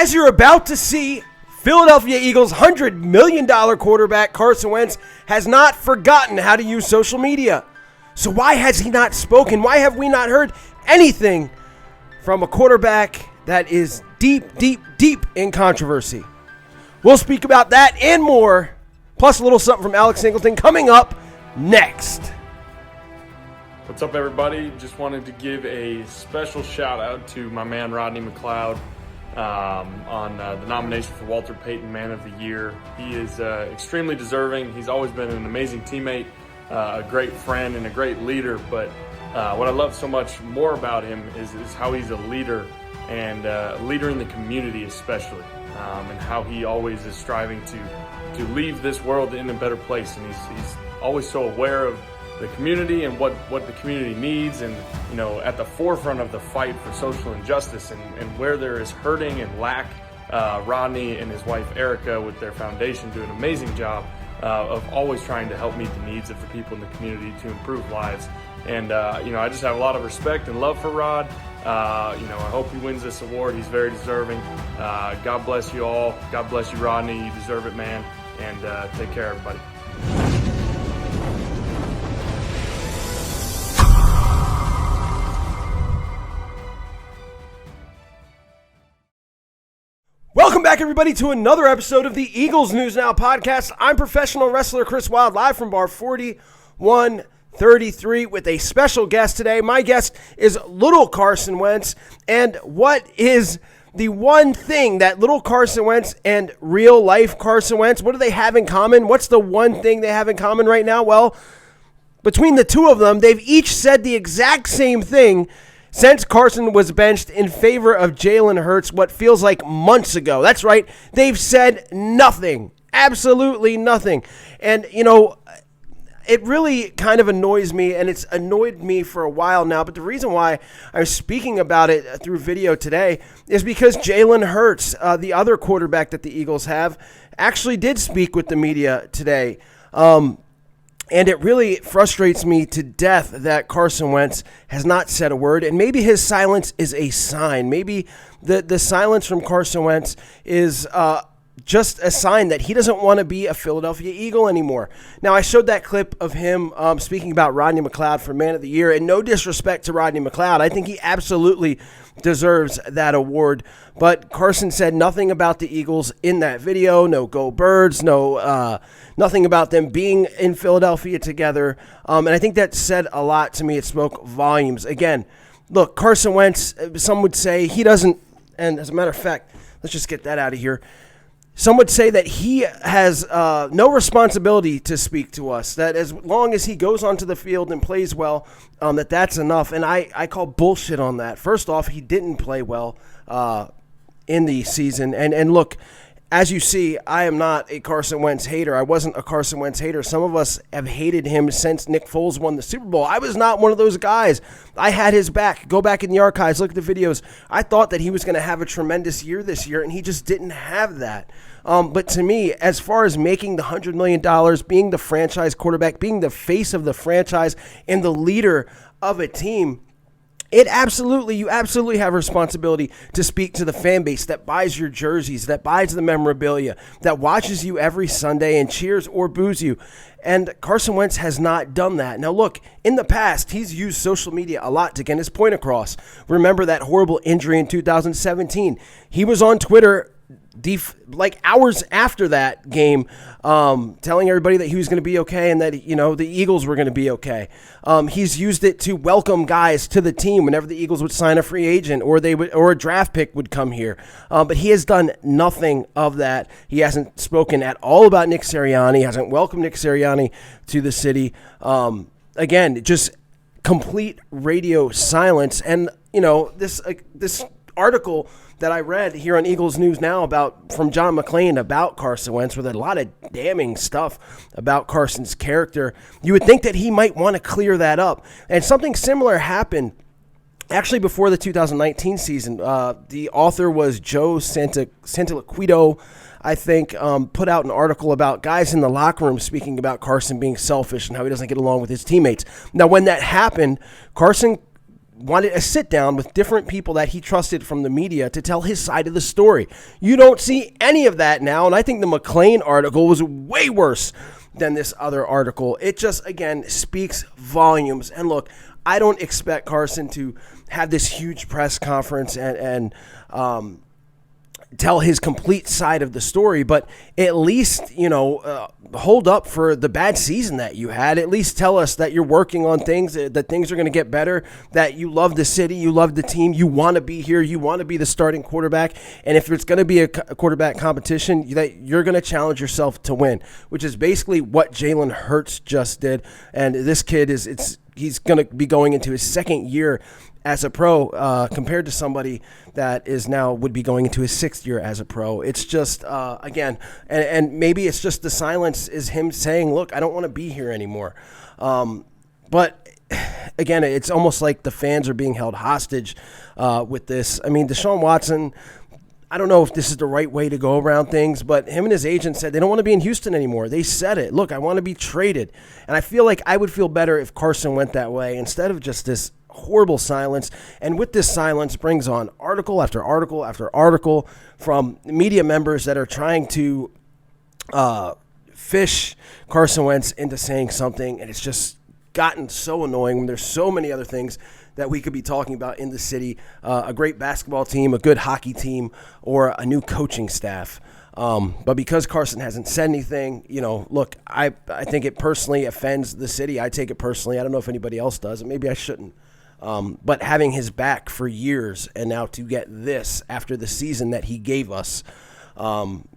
As you're about to see, Philadelphia Eagles $100 million quarterback Carson Wentz has not forgotten how to use social media. So why has he not spoken? Why have we not heard anything from a quarterback that is deep in controversy? We'll speak about that and more, plus a little something from Alex Singleton coming up next. What's up, everybody? Just wanted to give a special shout out to my man Rodney McLeod on the nomination for Walter Payton Man of the Year. He is extremely deserving. He's always been an amazing teammate, a great friend, and a great leader. But what I love so much more about him is how he's a leader, and a leader in the community especially, and how he always is striving to leave this world in a better place. And he's always so aware of the community and what the community needs, and at the forefront of the fight for social injustice and where there is hurting and lack. Rodney and his wife Erica with their foundation do an amazing job of always trying to help meet the needs of the people in the community to improve lives. And I just have a lot of respect and love for Rod. I hope he wins this award. He's very deserving. God bless you all. God bless you, Rodney. You deserve it, man. And take care, everybody. Welcome back, everybody, to another episode of the Eagles News Now podcast. I'm professional wrestler Chris Wild, live from bar 4133 with a special guest today. My guest is little Carson Wentz. And what is the one thing that little Carson Wentz and real life Carson Wentz, what do they have in common? What's the one thing they have in common right now? Well, between the two of them, they've each said the exact same thing since Carson was benched in favor of Jalen Hurts what feels like months ago. That's right. They've said nothing. Absolutely nothing. And, it really kind of annoys me, and it's annoyed me for a while now. But the reason why I'm speaking about it through video today is because Jalen Hurts, the other quarterback that the Eagles have, actually did speak with the media today. And it really frustrates me to death that Carson Wentz has not said a word. And maybe his silence is a sign. Maybe the silence from Carson Wentz is just a sign that he doesn't want to be a Philadelphia Eagle anymore. Now, I showed that clip of him speaking about Rodney McLeod for Man of the Year. And no disrespect to Rodney McLeod. I think he absolutely deserves that award. But Carson said nothing about the Eagles in that video. No Go Birds, nothing about them being in Philadelphia together. And I think that said a lot to me. It spoke volumes. Again, look, Carson Wentz, some would say he doesn't, and as a matter of fact, let's just get that out of here. Some would say that he has no responsibility to speak to us, that as long as he goes onto the field and plays well, that's enough. And I call bullshit on that. First off, he didn't play well in the season. And look, as you see, I am not a Carson Wentz hater. I wasn't a Carson Wentz hater. Some of us have hated him since Nick Foles won the Super Bowl. I was not one of those guys. I had his back. Go back in the archives, look at the videos. I thought that he was going to have a tremendous year this year, and he just didn't have that. But to me, as far as making the $100 million, being the franchise quarterback, being the face of the franchise, and the leader of a team, you absolutely have a responsibility to speak to the fan base that buys your jerseys, that buys the memorabilia, that watches you every Sunday and cheers or boos you. And Carson Wentz has not done that. Now, look, in the past, he's used social media a lot to get his point across. Remember that horrible injury in 2017. He was on Twitter hours after that game, telling everybody that he was going to be okay and that, the Eagles were going to be okay. He's used it to welcome guys to the team whenever the Eagles would sign a free agent or a draft pick would come here. But he has done nothing of that. He hasn't spoken at all about Nick Sirianni. He hasn't welcomed Nick Sirianni to the city. Again, just complete radio silence. And, this article that I read here on Eagles News Now from John McLean about Carson Wentz with a lot of damning stuff about Carson's character, you would think that he might want to clear that up. And something similar happened actually before the 2019 season. The author was Joe Santoliquito, I think, put out an article about guys in the locker room speaking about Carson being selfish and how he doesn't get along with his teammates. Now, when that happened, Carson wanted a sit down with different people that he trusted from the media to tell his side of the story. You don't see any of that now, and I think the McLeod article was way worse than this other article. It just, again, speaks volumes. And look, I don't expect Carson to have this huge press conference and tell his complete side of the story, but at least, hold up for the bad season that you had. At least tell us that you're working on things, that things are going to get better, that you love the city, you love the team, you want to be here, you want to be the starting quarterback, and if it's going to be a quarterback competition, that you're going to challenge yourself to win, which is basically what Jalen Hurts just did. And this kid he's going to be going into his second year as a pro, compared to somebody that would be going into his 6th year as a pro. It's just, again, and maybe it's just the silence is him saying, look, I don't want to be here anymore. But again, it's almost like the fans are being held hostage with this. I mean, Deshaun Watson, I don't know if this is the right way to go around things, but him and his agent said they don't want to be in Houston anymore. They said it. Look, I want to be traded. And I feel like I would feel better if Carson went that way instead of just this horrible silence. And with this silence brings on article after article after article from media members that are trying to fish Carson Wentz into saying something. And it's just gotten so annoying when there's so many other things that we could be talking about in the city, a great basketball team, a good hockey team, or a new coaching staff. But because Carson hasn't said anything, look, I think it personally offends the city. I take it personally. I don't know if anybody else does, and maybe I shouldn't. But having his back for years and now to get this after the season that he gave us,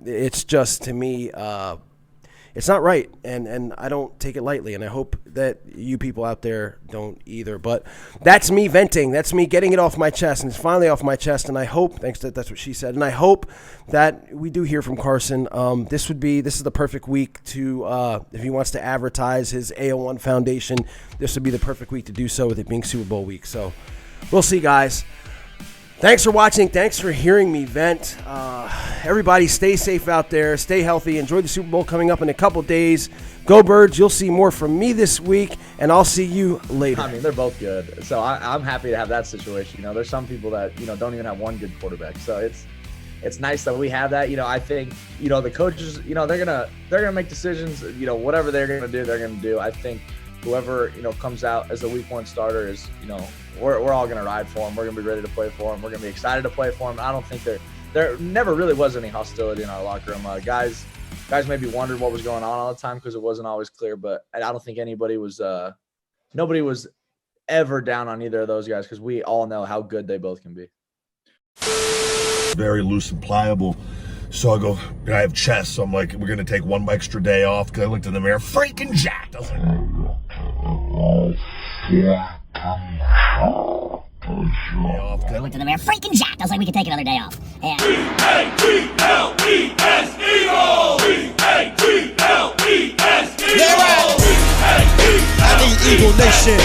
it's just, to me, it's not right, and I don't take it lightly, and I hope that you people out there don't either. But that's me venting. That's me getting it off my chest, and it's finally off my chest, and I hope, that's what she said, and I hope that we do hear from Carson. This is the perfect week to, if he wants to advertise his AO1 Foundation, this would be the perfect week to do so with it being Super Bowl week. So we'll see, guys. Thanks for watching. Thanks for hearing me vent. Everybody stay safe out there. Stay healthy. Enjoy the Super Bowl coming up in a couple days. Go Birds. You'll see more from me this week, and I'll see you later. I mean, they're both good. So I'm happy to have that situation. There's some people that, don't even have one good quarterback. So it's nice that we have that. I think, the coaches, they're gonna make decisions, whatever they're gonna do, they're gonna do. I think whoever, comes out as the week 1 starter is, we're all going to ride for him. We're going to be ready to play for him. We're going to be excited to play for him. I don't think there never really was any hostility in our locker room. Guys maybe wondered what was going on all the time because it wasn't always clear, but I don't think nobody was ever down on either of those guys because we all know how good they both can be. Very loose and pliable. So I go, I have chest, so I'm like, we're going to take one extra day off because I looked in the mirror, freaking jacked. I was like, I looked in the mirror, freaking jacked. I was like, we could take another day off. And E-A-G-L-E-S, Eagles! E-A-G-L-E-S, Eagles! I need Eagle Nation.